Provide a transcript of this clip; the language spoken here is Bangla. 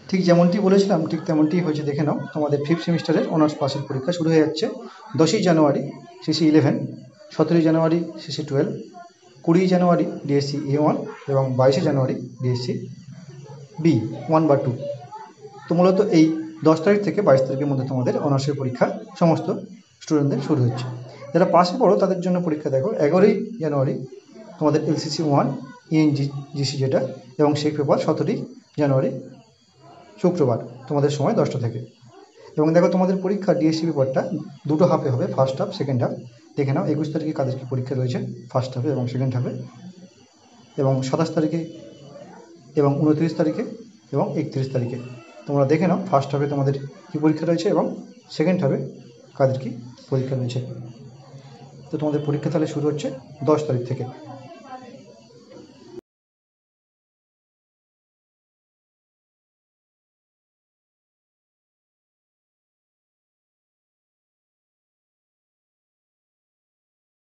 ঠিক যেমনটি বলেছিলাম ঠিক তেমনটি হয়েছে, দেখে নাও। তোমাদের ফিফথ সেমিস্টারের অনার্স পাসের পরীক্ষা শুরু হয়ে যাচ্ছে 10ই জানুয়ারি সিসি 11, 17ই জানুয়ারি সিসি 12, 20 জানুয়ারি ডিএসসি A1 এবং 22শে জানুয়ারি ডিএসসি B1 বা 2। তো মূলত এই 10 তারিখ থেকে 22 তারিখের মধ্যে তোমাদের অনার্সের পরীক্ষা সমস্ত স্টুডেন্টদের শুরু হচ্ছে। যারা পাশে পড়ো তাদের জন্য পরীক্ষা দেখো 11ই জানুয়ারি তোমাদের LCC 1 ENGC যেটা, এবং শেখ পেপার 17ই জানুয়ারি শুক্রবার তোমাদের সময় 10টা থেকে। এবং দেখো তোমাদের পরীক্ষা ডিএসসি পেপারটা দুটো হাফে হবে, ফার্স্ট হাফ সেকেন্ড হাফ। দেখে নাও 21 তারিখে কাদের কি পরীক্ষা রয়েছে ফার্স্ট হাফে এবং সেকেন্ড হাফে, এবং 27 তারিখে এবং 29 তারিখে এবং 31 তারিখে। তোমরা দেখে নাও ফার্স্ট হাফে তোমাদের কী পরীক্ষা রয়েছে এবং সেকেন্ড হাফে কাদের কী পরীক্ষা রয়েছে। তো তোমাদের পরীক্ষা তাহলে শুরু হচ্ছে 10 তারিখ থেকে।